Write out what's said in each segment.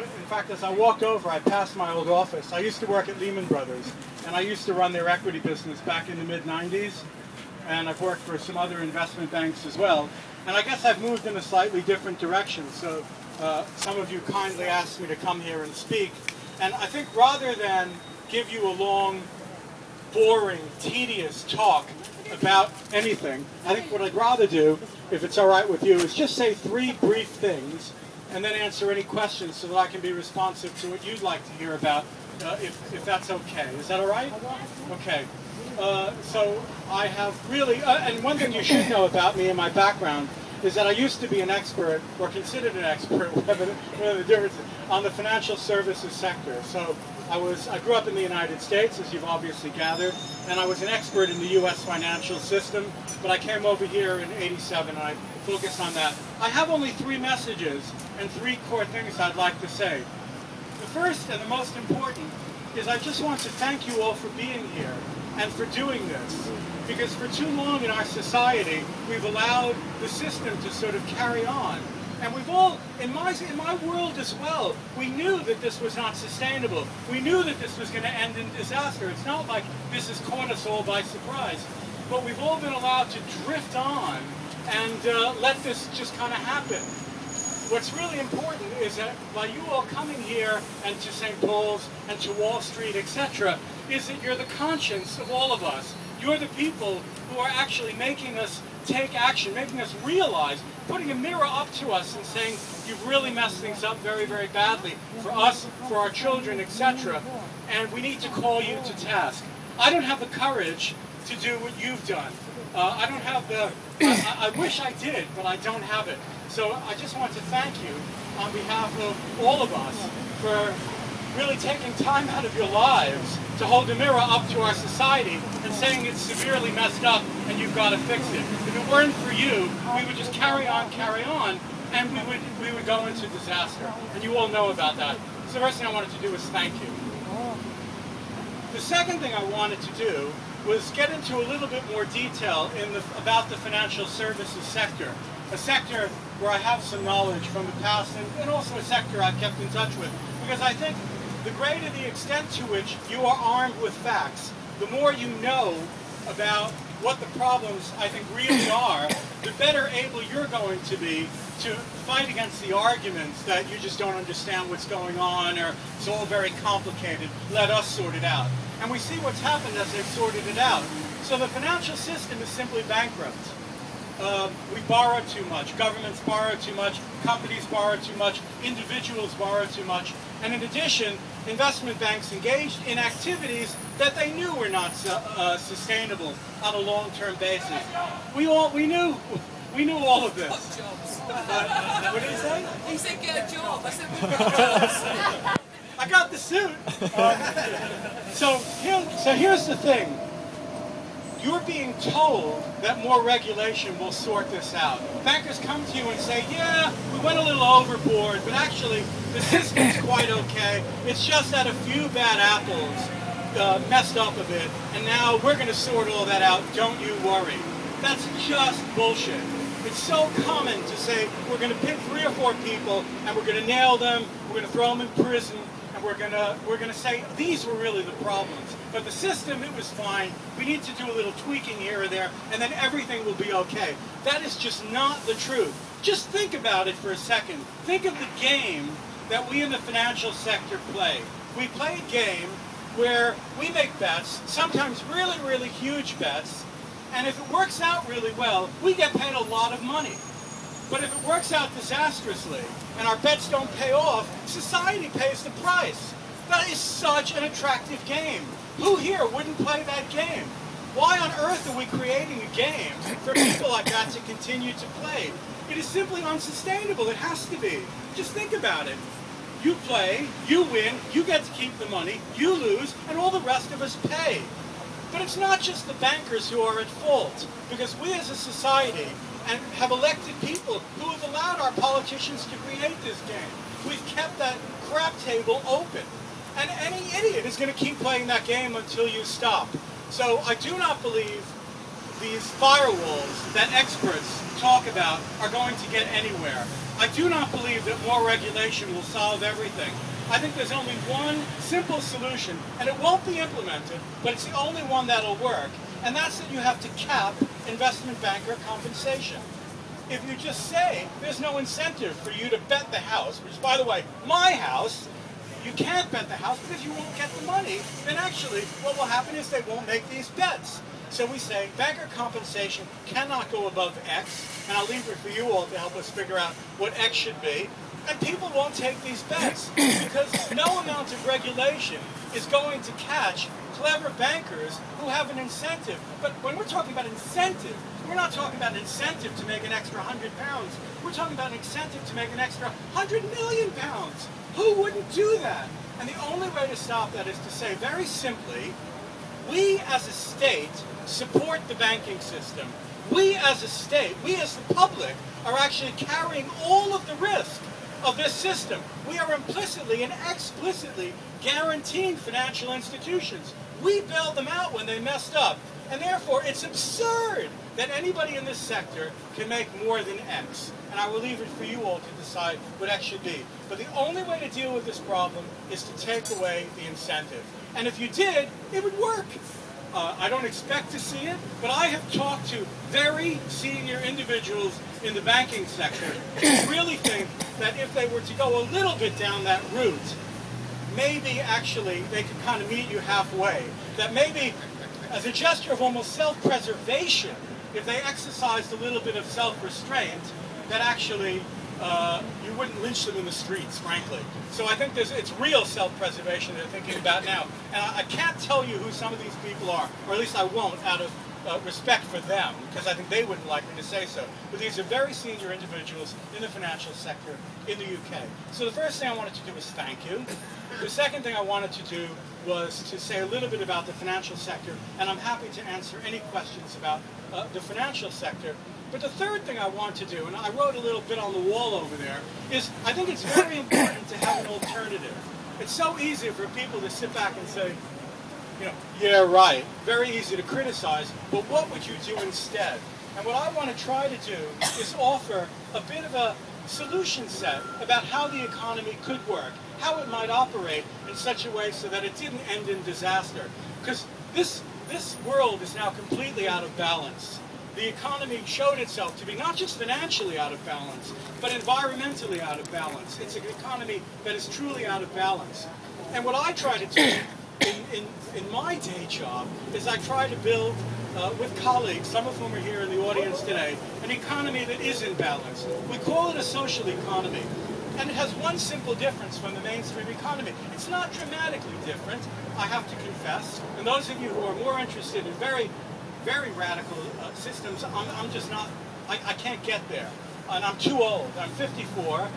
in fact, as I walked over, I passed my old office. I used to work at Lehman Brothers, and I used to run their equity business back in the mid-90s. And I've worked for some other investment banks as well. And I guess I've moved in a slightly different direction. So some of you kindly asked me to come here and speak. And I think rather than give you a long, boring, tedious talk about anything, I think what I'd rather do, if it's all right with you, is just say 3 brief things and then answer any questions so that I can be responsive to what you'd like to hear about, if that's okay. Is that all right? Okay. So I have really, and one thing you should know about me and my background is that I used to be an expert, or considered an expert, whatever the difference is, on the financial services sector. So I grew up in the United States, as you've obviously gathered, and I was an expert in the U.S. financial system, but I came over here in '87 and I focused on that. I have only 3 messages and 3 core things I'd like to say. The first and the most important is I just want to thank you all for being here and for doing this, because for too long in our society we've allowed the system to sort of carry on, and we've all, in my world as well, we knew that this was not sustainable. We knew that this was going to end in disaster. It's not like this has caught us all by surprise, but we've all been allowed to drift on and let this just kind of happen. What's really important is that by you all coming here and to St. Paul's and to Wall Street, etc., is that you're the conscience of all of us. You're the people who are actually making us take action, making us realize, putting a mirror up to us and saying, you've really messed things up very, very badly for us, for our children, etc., and we need to call you to task. I don't have the courage to do what you've done. I don't have the, I wish I did, but I don't have it. So I just want to thank you on behalf of all of us for really taking time out of your lives to hold the mirror up to our society and saying it's severely messed up and you've got to fix it. If it weren't for you, we would just carry on, and we would go into disaster. And you all know about that. So the first thing I wanted to do was thank you. The second thing I wanted to do was get into a little bit more detail about the financial services sector, a sector where I have some knowledge from the past, and also a sector I've kept in touch with, because I think the greater the extent to which you are armed with facts, the more you know about what the problems, I think, really are, the better able you're going to be to fight against the arguments that you just don't understand what's going on, or it's all very complicated, let us sort it out. And we see what's happened as they've sorted it out. So the financial system is simply bankrupt. We borrow too much, governments borrow too much, companies borrow too much, individuals borrow too much, and in addition, investment banks engaged in activities that they knew were not sustainable on a long-term basis. We knew all of this. What did he say? He said get a job. I said we got jobs. I got the suit. So here's the thing. You're being told that more regulation will sort this out. Bankers come to you and say, yeah, we went a little overboard, but actually the system's quite okay. It's just that a few bad apples messed up a bit, and now we're going to sort all that out, don't you worry. That's just bullshit. It's so common to say we're going to pick 3 or 4 people and we're going to nail them, we're going to throw them in prison, and we're going to say these were really the problems. But the system, it was fine. We need to do a little tweaking here or there, and then everything will be okay. That is just not the truth. Just think about it for a second. Think of the game that we in the financial sector play. We play a game where we make bets, sometimes really, really huge bets, and if it works out really well, we get paid a lot of money. But if it works out disastrously and our bets don't pay off, society pays the price. That is such an attractive game. Who here wouldn't play that game? Why on earth are we creating a game for people like that to continue to play? It is simply unsustainable. It has to be. Just think about it. You play, you win, you get to keep the money, you lose, and all the rest of us pay. But it's not just the bankers who are at fault, because we as a society and have elected people who have allowed our politicians to create this game. We've kept that crap table open. And any idiot is going to keep playing that game until you stop. So I do not believe these firewalls that experts talk about are going to get anywhere. I do not believe that more regulation will solve everything. I think there's only one simple solution, and it won't be implemented, but it's the only one that'll work, and that's that you have to cap investment banker compensation. If you just say there's no incentive for you to bet the house, which is, by the way, my house, you can't bet the house because you won't get the money, then actually what will happen is they won't make these bets. So we say banker compensation cannot go above X, and I'll leave it for you all to help us figure out what X should be. And people won't take these bets because no amount of regulation is going to catch clever bankers who have an incentive. But when we're talking about incentive, we're not talking about an incentive to make an extra £100. We're talking about an incentive to make an extra £100 million. Who wouldn't do that? And the only way to stop that is to say very simply, we as a state support the banking system. We as a state, we as the public, are actually carrying all of the risk of this system. We are implicitly and explicitly guaranteeing financial institutions. We bailed them out when they messed up. And therefore, it's absurd that anybody in this sector can make more than X. And I will leave it for you all to decide what X should be. But the only way to deal with this problem is to take away the incentive. And if you did, it would work. I don't expect to see it, but I have talked to very senior individuals in the banking sector who really think that if they were to go a little bit down that route, maybe actually they could kind of meet you halfway. That maybe as a gesture of almost self-preservation, if they exercised a little bit of self-restraint, that actually you wouldn't lynch them in the streets, frankly. So I think it's real self-preservation they're thinking about now. And I can't tell you who some of these people are, or at least I won't out of respect for them, because I think they wouldn't like me to say so. But these are very senior individuals in the financial sector in the UK. So the first thing I wanted to do was thank you. The second thing I wanted to do was to say a little bit about the financial sector, and I'm happy to answer any questions about the financial sector. But the third thing I want to do, and I wrote a little bit on the wall over there, is I think it's very important to have an alternative. It's so easy for people to sit back and say, you know, yeah, right, very easy to criticize, but what would you do instead? And what I want to try to do is offer a bit of a solution set about how the economy could work, how it might operate in such a way so that it didn't end in disaster. Because this world is now completely out of balance. The economy showed itself to be not just financially out of balance, but environmentally out of balance. It's an economy that is truly out of balance. And what I try to do in my day job is I try to build, with colleagues, some of whom are here in the audience today, an economy that is in balance. We call it a social economy. And it has one simple difference from the mainstream economy. It's not dramatically different, I have to confess. And those of you who are more interested in very radical systems, I'm just not, I can't get there. And I'm too old. I'm 54.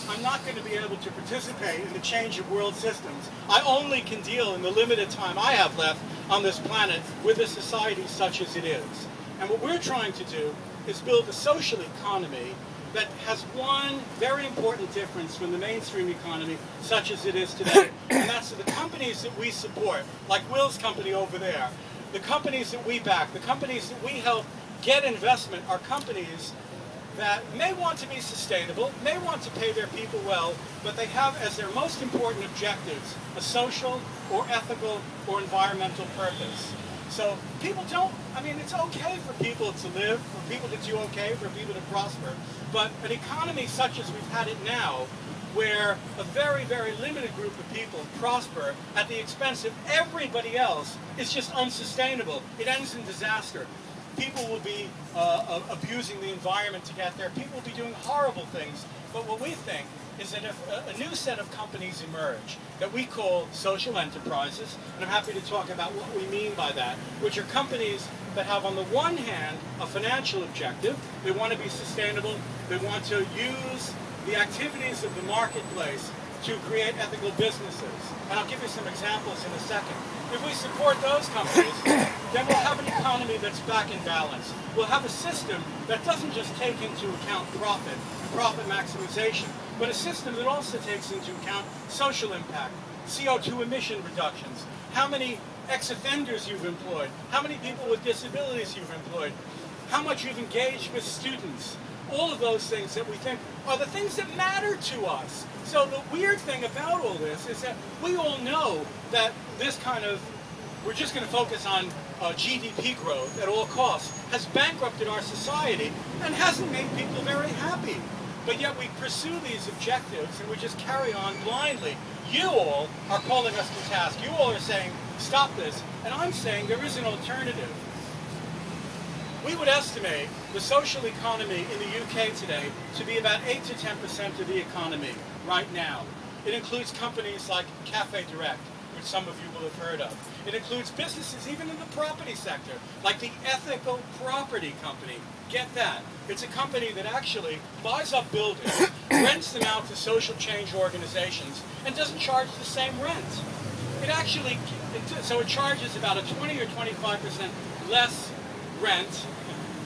I'm not going to be able to participate in the change of world systems. I only can deal in the limited time I have left on this planet with a society such as it is. And what we're trying to do is build a social economy that has one very important difference from the mainstream economy such as it is today. And that's the companies that we support, like Will's company over there, the companies that we back, the companies that we help get investment are companies that may want to be sustainable, may want to pay their people well, but they have as their most important objectives a social or ethical or environmental purpose. So people don't, I mean, it's okay for people to live, for people to do okay, for people to prosper, but an economy such as we've had it now, where a very, very limited group of people prosper at the expense of everybody else, is just unsustainable. It ends in disaster. People will be abusing the environment to get there. People will be doing horrible things. But what we think is that if a new set of companies emerge that we call social enterprises, and I'm happy to talk about what we mean by that, which are companies that have on the one hand a financial objective, they want to be sustainable, they want to use the activities of the marketplace to create ethical businesses. And I'll give you some examples in a second. If we support those companies, then we'll have an economy that's back in balance. We'll have a system that doesn't just take into account profit maximization, but a system that also takes into account social impact, CO2 emission reductions, how many ex-offenders you've employed, how many people with disabilities you've employed, how much you've engaged with students, all of those things that we think are the things that matter to us. So the weird thing about all this is that we all know that this kind of, we're just going to focus on GDP growth at all costs, has bankrupted our society and hasn't made people very happy. But yet we pursue these objectives and we just carry on blindly. You all are calling us to task. You all are saying, stop this. And I'm saying there is an alternative. We would estimate the social economy in the UK today to be about 8 to 10% of the economy right now. It includes companies like Cafe Direct, which some of you will have heard of. It includes businesses even in the property sector, like the Ethical Property Company. Get that. It's a company that actually buys up buildings, rents them out to social change organizations, and doesn't charge the same rent. So it charges about a 20 or 25% less rent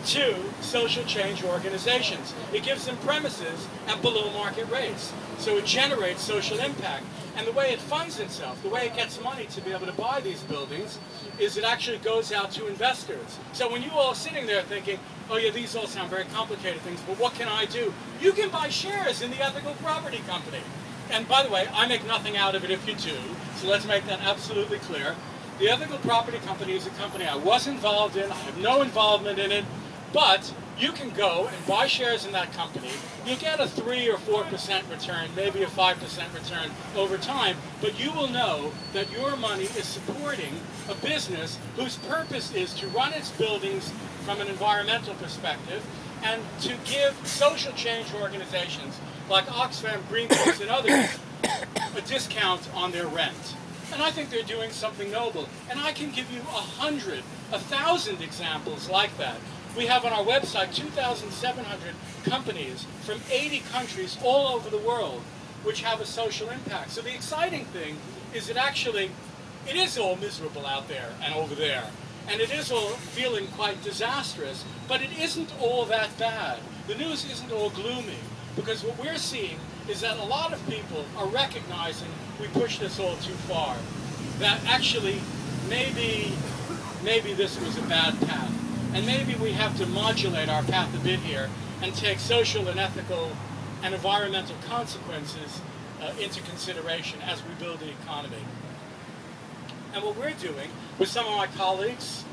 to social change organizations. It gives them premises at below market rates. So it generates social impact. And the way it funds itself, the way it gets money to be able to buy these buildings, is it actually goes out to investors. So when you all are sitting there thinking, oh yeah, these all sound very complicated things, but what can I do? You can buy shares in the Ethical Property Company. And by the way, I make nothing out of it if you do, so let's make that absolutely clear. The Ethical Property Company is a company I was involved in, I have no involvement in it, but you can go and buy shares in that company. You get a 3 or 4% return, maybe a 5% return over time, but you will know that your money is supporting a business whose purpose is to run its buildings from an environmental perspective and to give social change organizations like Oxfam, Greenpeace, and others a discount on their rent. And I think they're doing something noble. And I can give you 100, 1,000 examples like that. We have on our website 2,700 companies from 80 countries all over the world which have a social impact. So the exciting thing is that actually it is all miserable out there and over there. And it is all feeling quite disastrous, but it isn't all that bad. The news isn't all gloomy, because what we're seeing is that a lot of people are recognizing we pushed this all too far. That actually maybe this was a bad path. And maybe we have to modulate our path a bit here and take social and ethical and environmental consequences into consideration as we build the economy. And what we're doing with some of my colleagues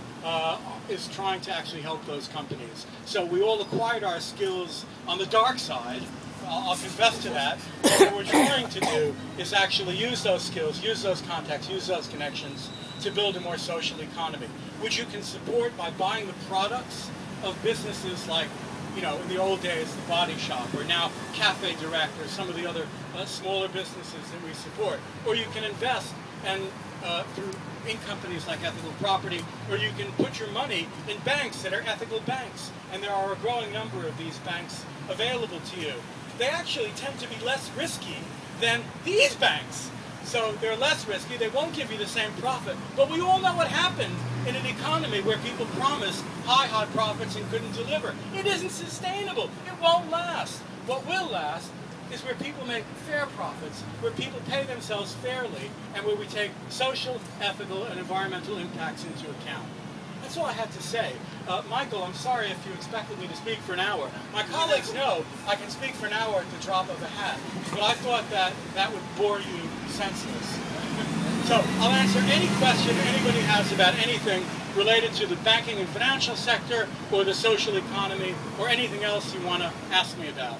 is trying to actually help those companies. So we all acquired our skills on the dark side. I'll confess to that. But what we're trying to do is actually use those skills, use those contacts, use those connections to build a more social economy, which you can support by buying the products of businesses like, you know, in the old days, the Body Shop, or now Cafe Direct, or some of the other smaller businesses that we support. Or you can invest in companies like Ethical Property, or you can put your money in banks that are ethical banks. And there are a growing number of these banks available to you. They actually tend to be less risky than these banks. So they're less risky, they won't give you the same profit. But we all know what happened in an economy where people promised high profits and couldn't deliver. It isn't sustainable. It won't last. What will last is where people make fair profits, where people pay themselves fairly, and where we take social, ethical, and environmental impacts into account. That's all I had to say. Michael, I'm sorry if you expected me to speak for an hour. My colleagues know I can speak for an hour at the drop of a hat, but I thought that would bore you senseless. So I'll answer any question anybody has about anything related to the banking and financial sector, or the social economy, or anything else you want to ask me about.